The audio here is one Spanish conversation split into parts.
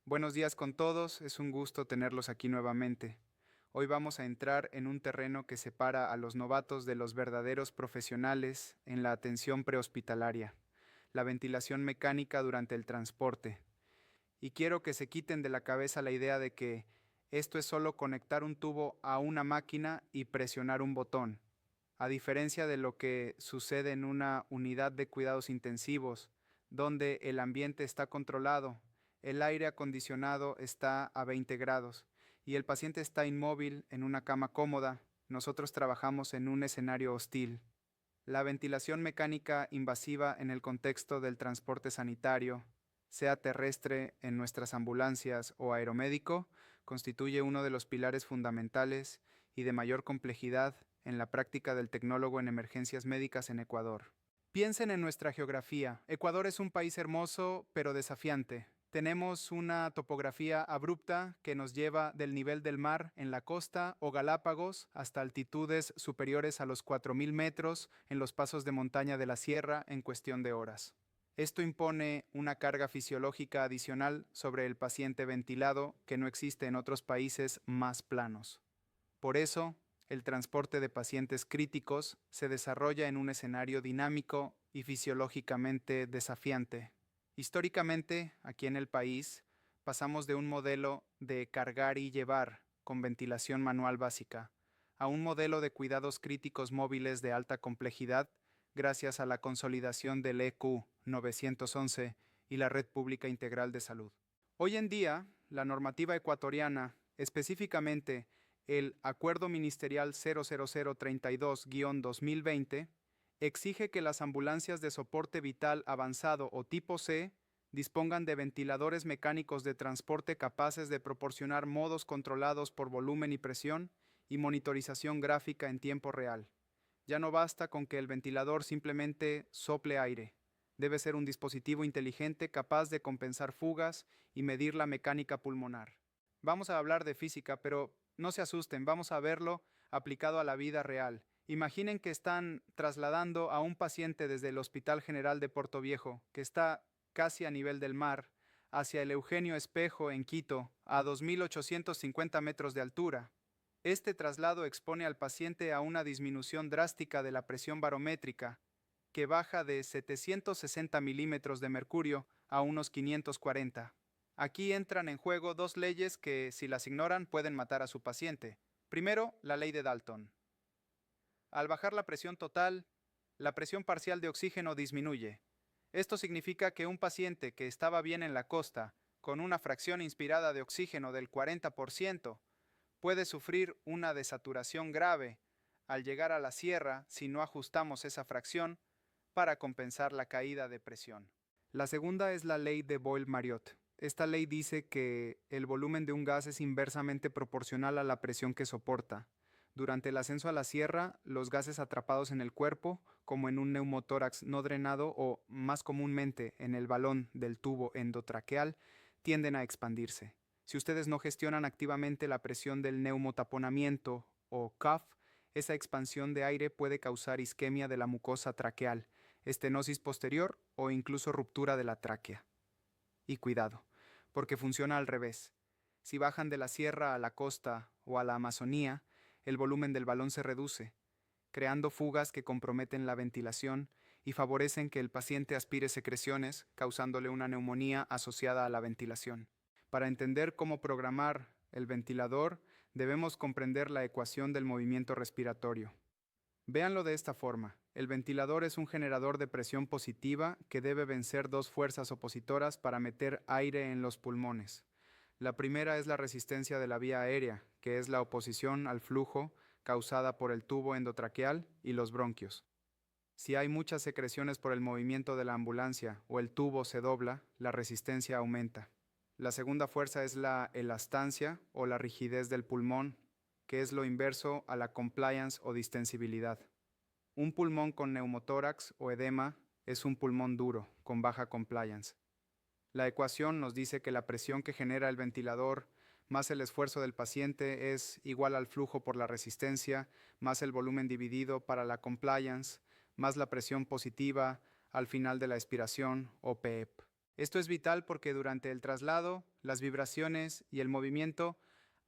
Buenos días con todos, es un gusto tenerlos aquí nuevamente. Hoy vamos a entrar en un terreno que separa a los novatos de los verdaderos profesionales en la atención prehospitalaria, la ventilación mecánica durante el transporte. Y quiero que se quiten de la cabeza la idea de que esto es solo conectar un tubo a una máquina y presionar un botón. A diferencia de lo que sucede en una unidad de cuidados intensivos, donde el ambiente está controlado, el aire acondicionado está a 20 grados y el paciente está inmóvil en una cama cómoda, nosotros trabajamos en un escenario hostil. La ventilación mecánica invasiva en el contexto del transporte sanitario, sea terrestre en nuestras ambulancias o aeromédico, constituye uno de los pilares fundamentales y de mayor complejidad en la práctica del tecnólogo en emergencias médicas en Ecuador. Piensen en nuestra geografía. Ecuador es un país hermoso pero desafiante. Tenemos una topografía abrupta que nos lleva del nivel del mar en la costa o Galápagos hasta altitudes superiores a los 4.000 metros en los pasos de montaña de la sierra en cuestión de horas. Esto impone una carga fisiológica adicional sobre el paciente ventilado que no existe en otros países más planos. Por eso, el transporte de pacientes críticos se desarrolla en un escenario dinámico y fisiológicamente desafiante. Históricamente, aquí en el país, pasamos de un modelo de cargar y llevar con ventilación manual básica a un modelo de cuidados críticos móviles de alta complejidad gracias a la consolidación del EQ 911 y la Red Pública Integral de Salud. Hoy en día, la normativa ecuatoriana, específicamente el Acuerdo Ministerial 00032-2020, exige que las ambulancias de soporte vital avanzado o tipo C dispongan de ventiladores mecánicos de transporte capaces de proporcionar modos controlados por volumen y presión y monitorización gráfica en tiempo real. Ya no basta con que el ventilador simplemente sople aire. Debe ser un dispositivo inteligente capaz de compensar fugas y medir la mecánica pulmonar. Vamos a hablar de física, pero no se asusten, vamos a verlo aplicado a la vida real. Imaginen que están trasladando a un paciente desde el Hospital General de Portoviejo, que está casi a nivel del mar, hacia el Eugenio Espejo en Quito, a 2.850 metros de altura. Este traslado expone al paciente a una disminución drástica de la presión barométrica, que baja de 760 milímetros de mercurio a unos 540. Aquí entran en juego dos leyes que, si las ignoran, pueden matar a su paciente. Primero, la ley de Dalton. Al bajar la presión total, la presión parcial de oxígeno disminuye. Esto significa que un paciente que estaba bien en la costa, con una fracción inspirada de oxígeno del 40%, puede sufrir una desaturación grave al llegar a la sierra si no ajustamos esa fracción para compensar la caída de presión. La segunda es la ley de Boyle-Mariotte. Esta ley dice que el volumen de un gas es inversamente proporcional a la presión que soporta. Durante el ascenso a la sierra, los gases atrapados en el cuerpo, como en un neumotórax no drenado o, más comúnmente, en el balón del tubo endotraqueal, tienden a expandirse. Si ustedes no gestionan activamente la presión del neumotaponamiento o cuff, esa expansión de aire puede causar isquemia de la mucosa traqueal, estenosis posterior o incluso ruptura de la tráquea. Y cuidado, porque funciona al revés. Si bajan de la sierra a la costa o a la Amazonía, el volumen del balón se reduce, creando fugas que comprometen la ventilación y favorecen que el paciente aspire secreciones, causándole una neumonía asociada a la ventilación. Para entender cómo programar el ventilador, debemos comprender la ecuación del movimiento respiratorio. Véanlo de esta forma. El ventilador es un generador de presión positiva que debe vencer dos fuerzas opositoras para meter aire en los pulmones. La primera es la resistencia de la vía aérea, que es la oposición al flujo causada por el tubo endotraqueal y los bronquios. Si hay muchas secreciones por el movimiento de la ambulancia o el tubo se dobla, la resistencia aumenta. La segunda fuerza es la elastancia o la rigidez del pulmón, que es lo inverso a la compliance o distensibilidad. Un pulmón con neumotórax o edema es un pulmón duro, con baja compliance. La ecuación nos dice que la presión que genera el ventilador más el esfuerzo del paciente es igual al flujo por la resistencia, más el volumen dividido para la compliance, más la presión positiva al final de la expiración o PEP. Esto es vital porque durante el traslado, las vibraciones y el movimiento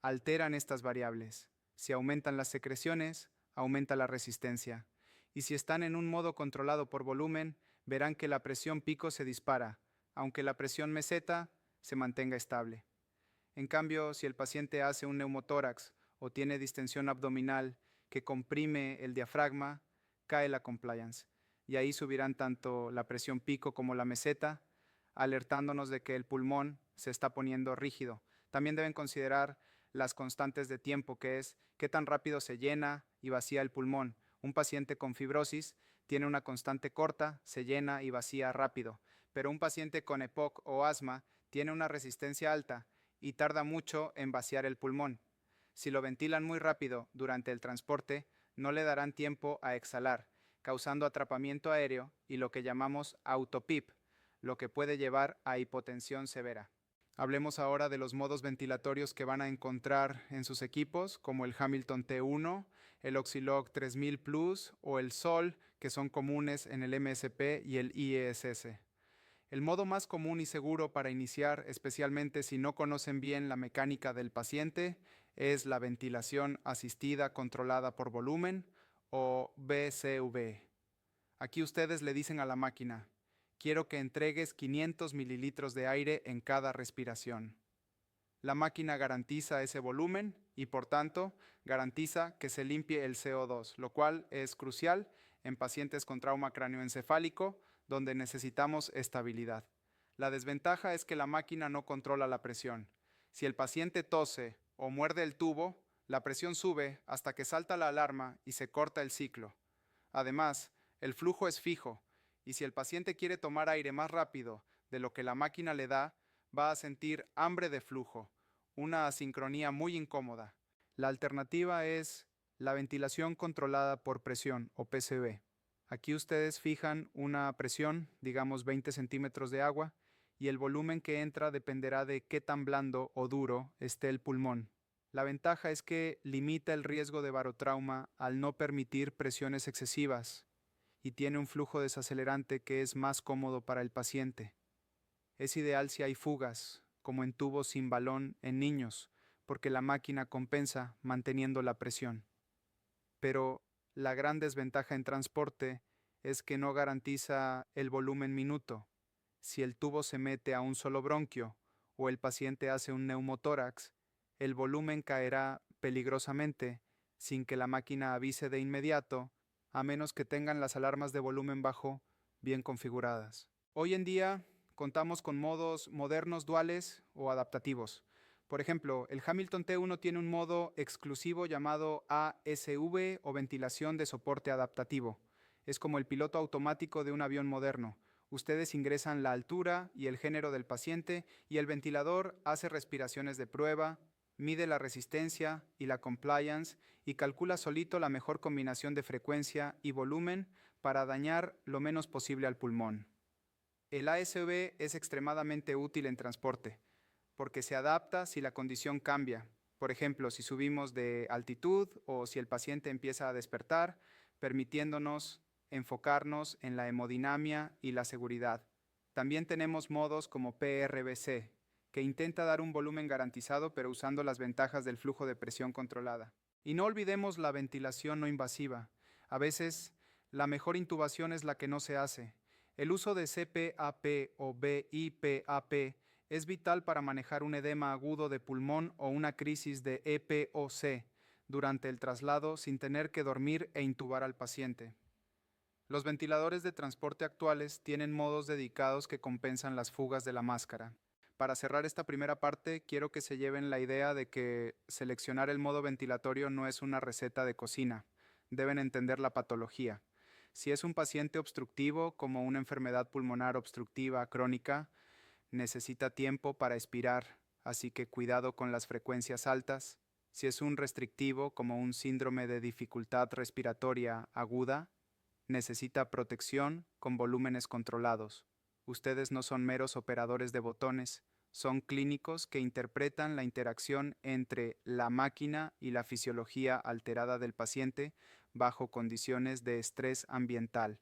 alteran estas variables. Si aumentan las secreciones, aumenta la resistencia. Y si están en un modo controlado por volumen, verán que la presión pico se dispara, aunque la presión meseta se mantenga estable. En cambio, si el paciente hace un neumotórax o tiene distensión abdominal que comprime el diafragma, cae la compliance. Y ahí subirán tanto la presión pico como la meseta, alertándonos de que el pulmón se está poniendo rígido. También deben considerar las constantes de tiempo, que es qué tan rápido se llena y vacía el pulmón. Un paciente con fibrosis tiene una constante corta, se llena y vacía rápido, pero un paciente con EPOC o asma tiene una resistencia alta y tarda mucho en vaciar el pulmón. Si lo ventilan muy rápido durante el transporte, no le darán tiempo a exhalar, causando atrapamiento aéreo y lo que llamamos autopip, lo que puede llevar a hipotensión severa. Hablemos ahora de los modos ventilatorios que van a encontrar en sus equipos, como el Hamilton T1, el Oxylog 3000 Plus o el Sol, que son comunes en el MSP y el IESS. El modo más común y seguro para iniciar, especialmente si no conocen bien la mecánica del paciente, es la ventilación asistida controlada por volumen o VCV. Aquí ustedes le dicen a la máquina: quiero que entregues 500 mililitros de aire en cada respiración. La máquina garantiza ese volumen y, por tanto, garantiza que se limpie el CO2, lo cual es crucial en pacientes con trauma cráneoencefálico, donde necesitamos estabilidad. La desventaja es que la máquina no controla la presión. Si el paciente tose o muerde el tubo, la presión sube hasta que salta la alarma y se corta el ciclo. Además, el flujo es fijo, y si el paciente quiere tomar aire más rápido de lo que la máquina le da, va a sentir hambre de flujo, una asincronía muy incómoda. La alternativa es la ventilación controlada por presión o PCV. Aquí ustedes fijan una presión, digamos 20 centímetros de agua, y el volumen que entra dependerá de qué tan blando o duro esté el pulmón. La ventaja es que limita el riesgo de barotrauma al no permitir presiones excesivas y tiene un flujo desacelerante que es más cómodo para el paciente. Es ideal si hay fugas, como en tubos sin balón en niños, porque la máquina compensa manteniendo la presión. Pero la gran desventaja en transporte es que no garantiza el volumen minuto. Si el tubo se mete a un solo bronquio o el paciente hace un neumotórax, el volumen caerá peligrosamente sin que la máquina avise de inmediato, a menos que tengan las alarmas de volumen bajo bien configuradas. Hoy en día contamos con modos modernos duales o adaptativos. Por ejemplo, el Hamilton T1 tiene un modo exclusivo llamado ASV o ventilación de soporte adaptativo. Es como el piloto automático de un avión moderno. Ustedes ingresan la altura y el género del paciente y el ventilador hace respiraciones de prueba, mide la resistencia y la compliance y calcula solito la mejor combinación de frecuencia y volumen para dañar lo menos posible al pulmón. El ASV es extremadamente útil en transporte, porque se adapta si la condición cambia. Por ejemplo, si subimos de altitud o si el paciente empieza a despertar, permitiéndonos enfocarnos en la hemodinamia y la seguridad. También tenemos modos como PRBC, que intenta dar un volumen garantizado pero usando las ventajas del flujo de presión controlada. Y no olvidemos la ventilación no invasiva. A veces, la mejor intubación es la que no se hace. El uso de CPAP o BIPAP es vital para manejar un edema agudo de pulmón o una crisis de EPOC durante el traslado sin tener que dormir e intubar al paciente. Los ventiladores de transporte actuales tienen modos dedicados que compensan las fugas de la máscara. Para cerrar esta primera parte, quiero que se lleven la idea de que seleccionar el modo ventilatorio no es una receta de cocina. Deben entender la patología. Si es un paciente obstructivo, como una enfermedad pulmonar obstructiva crónica, necesita tiempo para expirar, así que cuidado con las frecuencias altas. Si es un restrictivo, como un síndrome de dificultad respiratoria aguda, necesita protección con volúmenes controlados. Ustedes no son meros operadores de botones, son clínicos que interpretan la interacción entre la máquina y la fisiología alterada del paciente bajo condiciones de estrés ambiental.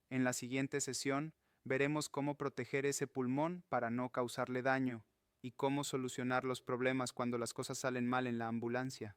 En la siguiente sesión veremos cómo proteger ese pulmón para no causarle daño y cómo solucionar los problemas cuando las cosas salen mal en la ambulancia.